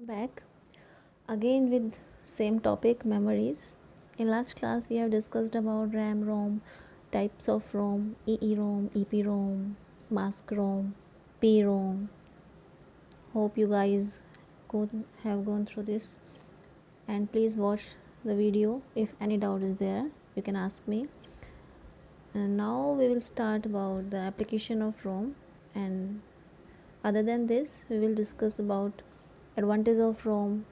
Back again with same topic, memories. In last class we have discussed about RAM, ROM, types of ROM, EEROM, EPROM, mask ROM, PROM. Hope you guys have gone through this, and please watch the video. If any doubt is there, you can ask me. And now we will start about the application of ROM, and other than this we will discuss about advantage of ROM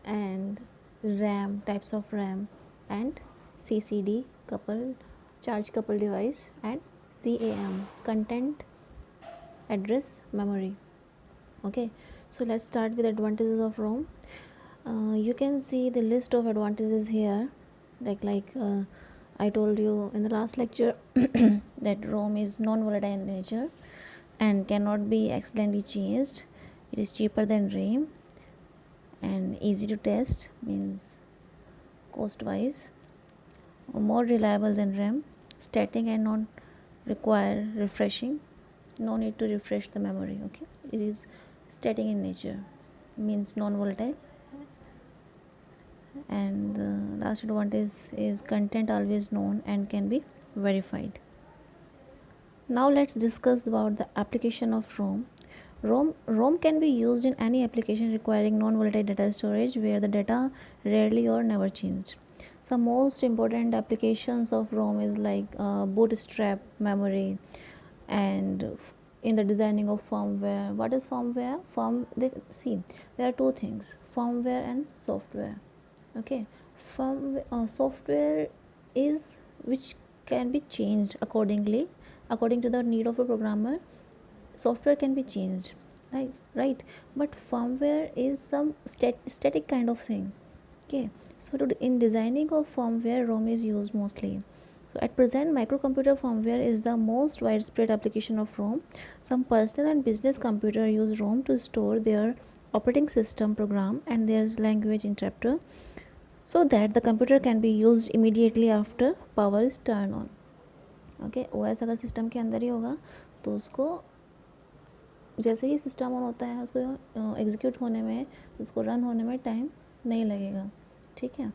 and RAM, types of RAM, and CCD, coupled charge coupled device, and CAM, content address memory. Okay, so let's start with advantages of ROM. You can see the list of advantages here, like I told you in the last lecture that ROM is non-volatile in nature and cannot be accidentally changed. It is cheaper than RAM and easy to test, means cost wise, more reliable than RAM, static and not require refreshing, no need to refresh the memory. Okay, it is static in nature, means non-volatile. And the last advantage is content always known and can be verified. Now let's discuss about the application of ROM. ROM can be used in any application requiring non-volatile data storage where the data rarely or never changed. Some most important applications of ROM is like bootstrap memory, and in the designing of firmware. What is firmware? There are two things: firmware and software. Okay, software is which can be changed according to the need of a programmer. Software can be changed, right? But firmware is some static kind of thing. Okay, so in designing of firmware, ROM is used mostly. So at present, microcomputer firmware is the most widespread application of ROM. Some personal and business computer use ROM to store their operating system program and their language interpreter, so that the computer can be used immediately after power is turned on. Okay, OS अगर system के अंदर ही होगा तो उसको जैसे ही system on होता है उसको एग्जीक्यूट होने में, उसको रन होने में टाइम नहीं लगेगा. ठीक है.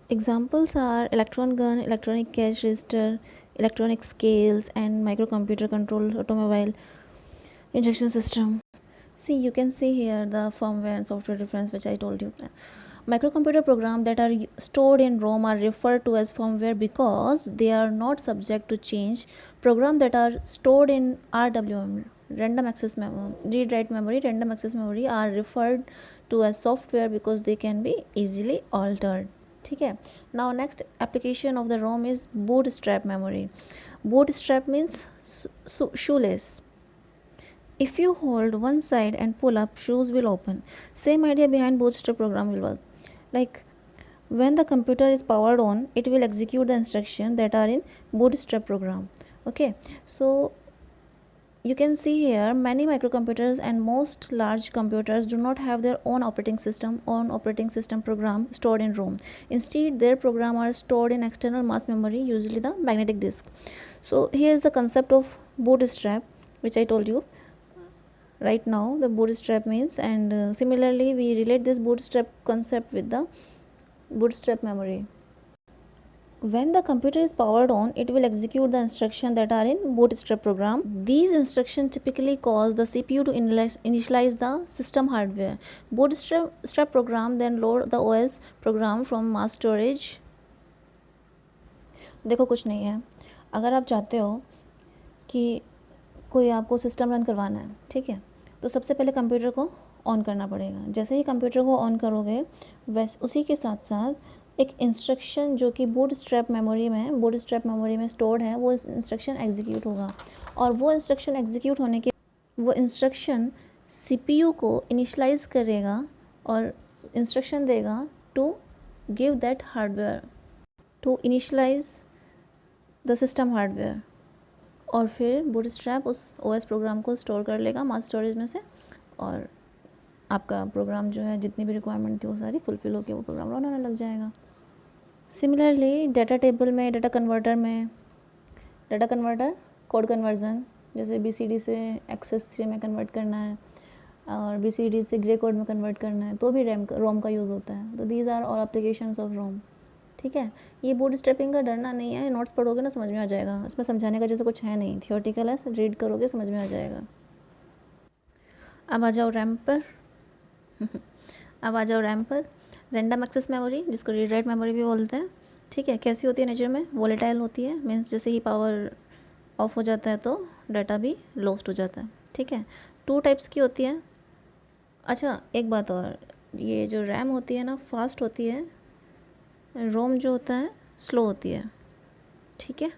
Examples are electron gun, electronic cash register, electronic scales, and microcomputer control automobile injection system. See, you can see here the firmware and software difference which I told you. Microcomputer programs that are stored in ROM are referred to as firmware because they are not subject to change. Programs that are stored in RWM, random access memory, read-write memory, random access memory, are referred to as software because they can be easily altered. ठीक है. Now next application of the ROM is bootstrap memory. Bootstrap means shoelace. If you hold one side and pull up, shoes will open. Same idea behind bootstrap program will work. Like when the computer is powered on, it will execute the instructions that are in bootstrap program. Okay, so you can see here many microcomputers and most large computers do not have their own operating system program stored in ROM. Instead, their program are stored in external mass memory, usually the magnetic disk. So here is the concept of bootstrap which I told you right now, the bootstrap means, and similarly we relate this bootstrap concept with the bootstrap memory. When the computer is powered on, it will execute the instructions that are in bootstrap program. These instructions typically cause the CPU to initialize the system hardware. Bootstrap program then load the OS program from mass storage. देखो कुछ नहीं है. अगर आप चाहते हो कि कोई आपको सिस्टम रन करवाना है, ठीक है, तो सबसे पहले कंप्यूटर को ऑन करना पड़ेगा. जैसे ही कंप्यूटर को ऑन करोगे, वैसे उसी के साथ साथ एक इंस्ट्रक्शन जो कि बूटस्ट्रैप मेमोरी में स्टोर्ड है, वो इंस्ट्रक्शन एग्जीक्यूट होगा. और वो इंस्ट्रक्शन एग्जीक्यूट होने के वो इंस्ट्रक्शन CPU को इनिशलाइज करेगा और इंस्ट्रक्शन देगा to give that hardware, to initialise the system hardware. और फिर बूटस्ट्रैप उस OS प्रोग्राम को स्टोर कर लेगा मास स्टोरेज में से, और आपका प्रोग्राम जो है जितनी भी रिक्वायरमेंट थी वो सारी फुलफिल होकर वो प्रोग्राम रन होने लग जाएगा. सिमिलरली डाटा टेबल में, डाटा कन्वर्टर कोड कन्वर्जन, जैसे BCD से XS3 में कन्वर्ट करना है, और BCD से ग्रे कोड में कन्वर्ट करना है तो भी रोम का यूज़ होता है. तो these are all applications of ROM. ठीक है, ये बूट स्ट्रैपिंग का डरना नहीं है, नोट्स पढ़ोगे ना समझ में आ जाएगा, इसमें समझाने का जैसे कुछ है नहीं, थियोरटिकल है, रीड करोगे समझ में आ जाएगा. अब आ जाओ रैम पर. अब आ जाओ रैम पर. रैंडम एक्सेस मेमोरी, जिसको रीड राइट मेमोरी भी बोलते हैं. ठीक है, कैसी होती है नेचर में? वोलेटाइल होती है, मीन्स जैसे ही पावर ऑफ हो जाता है तो डाटा भी लॉस्ट हो जाता है. ठीक है, 2 टाइप्स की होती है. अच्छा एक बात और, ये जो रैम होती है ना फास्ट होती है, रोम जो होता है स्लो होती है. ठीक है,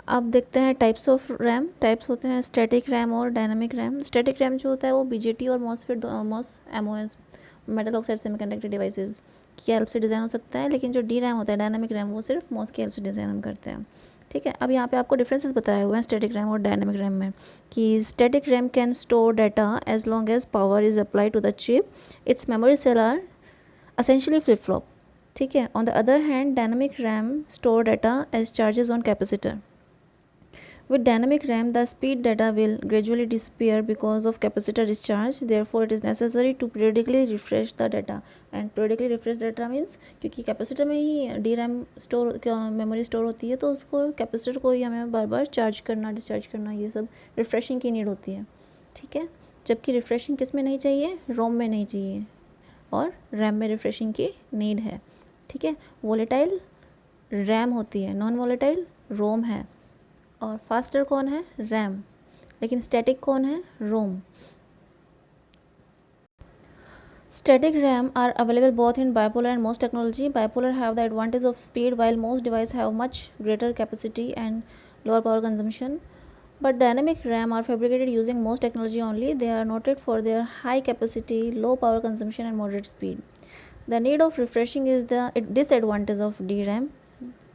अब देखते हैं टाइप्स ऑफ रैम. टाइप्स होते हैं स्टैटिक रैम और डायनामिक रैम. स्टैटिक रैम जो होता है वो BJT और MOSFET MOS metal oxide semiconductor devices की हेल्प से डिज़ाइन हो सकता है, लेकिन जो डी रैम होता है डायनामिक रैम वो सिर्फ MOS की हेल्प से डिज़ाइन हम करते हैं. ठीक है, अब यहाँ पे आपको डिफरेंसेस बताए हुए हैं स्टैटिक रैम और डायनामिक रैम में, कि static RAM can store data as long as power is applied to the chip. Its memory cell are essentially flip flop. ठीक है, on the other hand dynamic RAM store data as charges on capacitor. With dynamic RAM the speed data will gradually disappear because of capacitor discharge, therefore it is necessary to periodically refresh the data. And periodically refresh data means क्योंकि capacitor में ही DRAM store memory store होती है, तो उसको capacitor को ही हमें बार बार charge करना discharge करना ये सब रिफ्रेशिंग की नीड होती है. ठीक है, जबकि रिफ्रेशिंग किस में नहीं चाहिए? रोम में नहीं चाहिए, और रैम में रिफ्रेशिंग की नीड है. ठीक है, वोलेटाइल रैम होती है, नॉन वोलेटाइल रोम है, और फास्टर कौन है? रैम. लेकिन स्टैटिक कौन है? रोम. Static RAM are available both in bipolar and MOS technology. Bipolar have the advantage of speed, while MOS devices have much greater capacity and lower power consumption. But dynamic RAM are fabricated using MOS technology only. They are noted for their high capacity, low power consumption and moderate speed. The need of refreshing is the disadvantage of DRAM,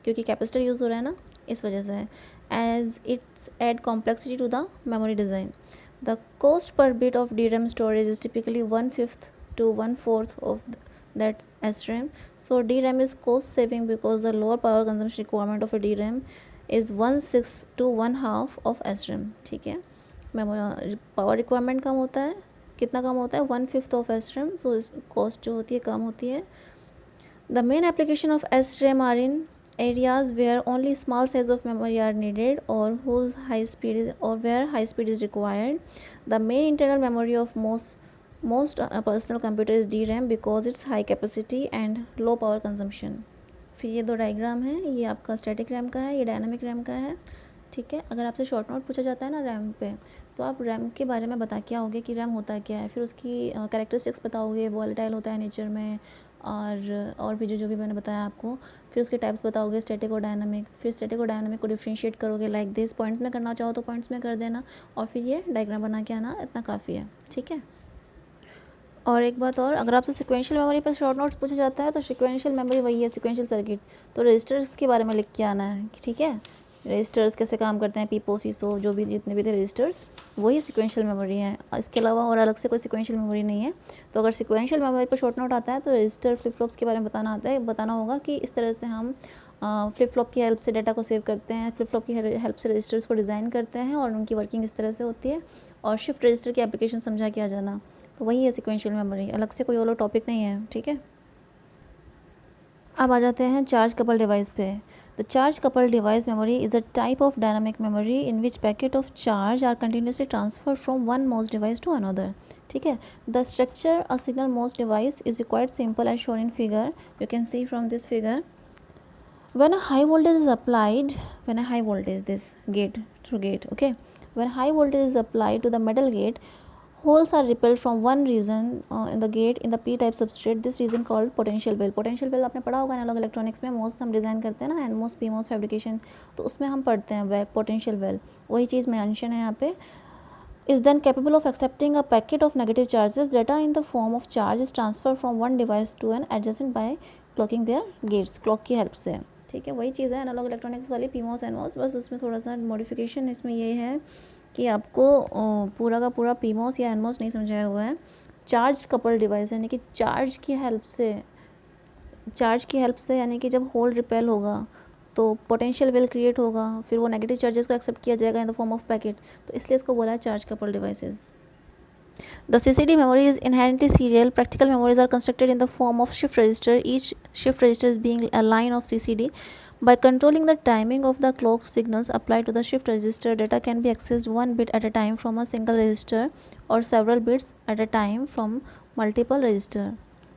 क्योंकि capacitor use हो रहा है ना, इस वजह से है, as it's add complexity to the memory design. The cost per bit of DRAM storage is typically 1/5 to 1/4 of that SRAM. So DRAM is cost saving because the lower power consumption requirement of a DRAM is 1/6 to 1/2 of SRAM. ठीक है, power requirement कम होता है, कितना कम होता है? 1/5 of SRAM. So cost जो होती है कम होती है. The main application of SRAM are in areas where only small size of memory are needed or whose high speed is or where high speed is required. The main internal memory of most personal computer is DRAM because its high capacity and low power consumption. फिर ये 2 diagram हैं, ये आपका static RAM का है, ये dynamic RAM का है. ठीक है, अगर आपसे शॉर्ट नोट पूछा जाता है ना रैम पे, तो आप रैम के बारे में बता के आओगे कि रैम होता क्या है, फिर उसकी कैरेक्टरिस्टिक्स बताओगे, वॉलेटाइल होता है नेचर में, और भी जो भी मैंने बताया आपको. फिर उसके टाइप्स बताओगे स्टैटिक और डायनामिक. फिर स्टैटिक और डायनामिक को डिफ्रेंशिएट करोगे लाइक दिस. पॉइंट्स में करना चाहो तो पॉइंट्स में कर देना, और फिर ये डायग्राम बना के आना, इतना काफ़ी है. ठीक है, और एक बात और, अगर आपसे सिक्वेंशियल मेमोरी पर शॉर्ट नोट्स पूछा जाता है तो सिक्वेंशियल मेमोरी वही है सिक्वेंशियल सर्किट, तो रजिस्टर्स के बारे में लिख के आना है. ठीक है, रजिस्टर्स कैसे काम करते हैं, पीपो सीसो जो भी जितने भी थे रजिस्टर्स, वही सिक्वेंशियल मेमोरी है. इसके अलावा और अलग से कोई सिक्वेंशियल मेमोरी नहीं है. तो अगर सिक्वेंशियल मेमोरी पर शॉर्ट नोट आता है तो रजिस्टर फ्लिप फ्लॉप्स के बारे में बताना होगा कि इस तरह से हम फ्लिप फ्लॉप की हेल्प से डाटा को सेव करते हैं, फ्लिप फ्लॉप की हेल्प से रजिस्टर्स को डिज़ाइन करते हैं, और उनकी वर्किंग इस तरह से होती है, और शिफ्ट रजिस्टर की एप्लीकेशन समझा के आ जाना. तो वही है सिक्वेंशियल मेमोरी, अलग से कोई और टॉपिक नहीं है. ठीक है, अब आ जाते हैं चार्ज कपल डिवाइस पे. The charge couple device memory is a type of dynamic memory in which packet of charge are continuously transfer from one MOS device to another. ठीक है, the structure a signal MOS device is quite simple as shown in figure. You can see from this figure. When a high voltage is applied, when a high voltage, this gate through gate, okay, when high voltage is applied to the metal gate, holes are repelled from one region in the gate in the p-type substrate. This region called potential well. Potential well आपने पढ़ा होगा analogue electronics में, MOS हम design करते हैं ना, NMOS PMOS fabrication, तो उसमें हम पढ़ते हैं पोटेंशियल वेल. वही चीज़ मेंशन है यहाँ पे. Is then capable of accepting a packet of negative charges. Data in the form of charge is transferred from one device to an adjacent by clocking their gates. Clock की help से. ठीक है, वही चीज़ है analogue electronics वाली PMOS NMOS, बस उसमें थोड़ा सा मॉडिफिकेशन इसमें ये है कि आपको पूरा का पूरा PMOS या NMOS नहीं समझाया हुआ है. चार्ज कपल डिवाइस यानी कि चार्ज की हेल्प से यानी कि जब होल रिपेल होगा तो पोटेंशियल वेल क्रिएट होगा, फिर वो नेगेटिव चार्जेस को एक्सेप्ट किया जाएगा in the form of packet, तो इसलिए इसको बोला है charge couple devices. The CCD memory is inherently serial. Practical memories are constructed in the form of shift register, each shift register being a line of CCD. By controlling the timing of the clock signals applied to the shift register, data can be accessed one bit at a time from a single register or several bits at a time from multiple registers.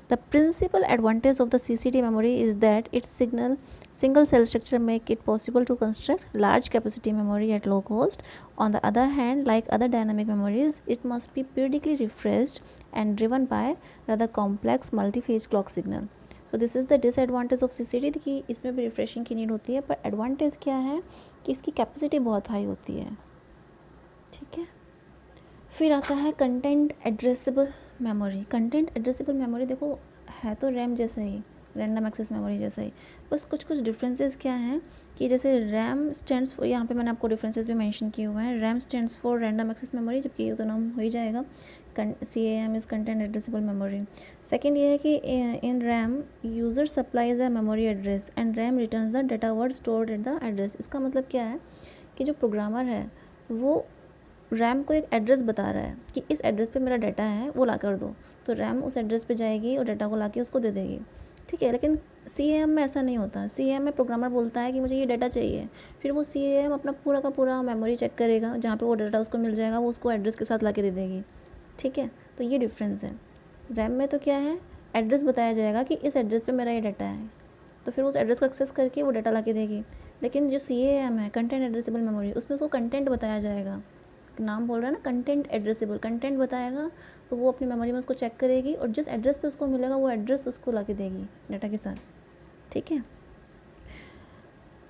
The principal advantage of the CCD memory is that its single cell structure make it possible to construct large capacity memory at low cost. On the other hand, like other dynamic memories, it must be periodically refreshed and driven by rather complex multi-phase clock signal. So this is the disadvantage of CCD कि इसमें भी refreshing की need होती है, पर advantage क्या है कि इसकी कैपेसिटी बहुत हाई होती है. ठीक है. फिर आता है content addressable memory. Content addressable memory देखो है तो रैम जैसा ही, रैंडम एक्सेस मेमोरी जैसा ही, बस कुछ कुछ डिफरेंसेस क्या हैं कि जैसे रैम स्टैंड्स फॉर, यहाँ पे मैंने आपको डिफरेंसेस भी मेंशन किए हुए हैं. RAM stands for random access memory, जबकि ये तो नाम हो ही जाएगा. CAM is content addressable memory. Second ये है कि in RAM user supplies a memory address and RAM returns the data word stored at the address. इसका मतलब क्या है कि जो प्रोग्रामर है वो रैम को एक एड्रेस बता रहा है कि इस एड्रेस पे मेरा डाटा है, वो ला कर दो, तो रैम उस एड्रेस पे जाएगी और डाटा को ला के उसको दे देगी. ठीक है. लेकिन CAM में ऐसा नहीं होता. CAM में प्रोग्रामर बोलता है कि मुझे ये डाटा चाहिए, फिर वो CAM अपना पूरा का पूरा मेमोरी चेक करेगा, जहाँ पे वो डाटा उसको मिल जाएगा वो उसको एड्रेस के साथ ला के दे देगी. ठीक है. तो ये डिफरेंस है. रैम में तो क्या है, एड्रेस बताया जाएगा कि इस एड्रेस पे मेरा ये डाटा है, तो फिर उस एड्रेस को एक्सेस करके वो डाटा ला के देगी. लेकिन जो CAM है, कंटेंट एड्रेसेबल मेमोरी, उसमें उसको कंटेंट बताया जाएगा. नाम बोल रहा है ना, कंटेंट एड्रेसेबल, कंटेंट बताएगा, तो वो अपनी मेमोरी में उसको चेक करेगी और जिस एड्रेस पे उसको मिलेगा वो एड्रेस उसको ला के देगी डाटा के साथ. ठीक है.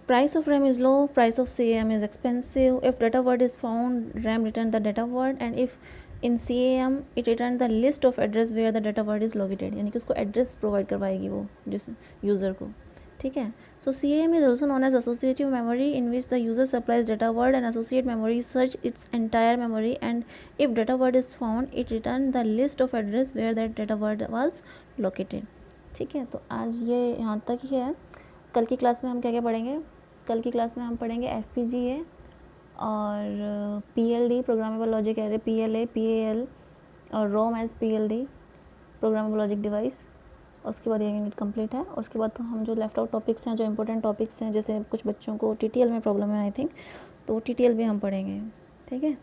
Price of RAM is low, price of CAM is expensive. If data word is found, RAM return the data word, and if in CAM it return the list of address where the data word is located, यानी कि उसको address provide करवाएगी वो जिस user को. ठीक है. So CAM is also known as associative memory, in which the user supplies data word and associate memory search its entire memory, and if data word is found it return the list of address where that data word was located. ठीक है. तो आज ये यहाँ तक ही है. कल की क्लास में हम क्या क्या पढ़ेंगे? कल की क्लास में हम पढ़ेंगे FPGA और PLD, programmable logic array, PLA, PAL और ROM as PLD, programmable logic device. उसके बाद ये यूनिट कंप्लीट है. और उसके बाद तो हम जो लेफ्ट आउट टॉपिक्स हैं, जो इंपॉर्टेंट टॉपिक्स हैं, जैसे कुछ बच्चों को TTL में प्रॉब्लम है आई थिंक, तो TTL भी हम पढ़ेंगे. ठीक है.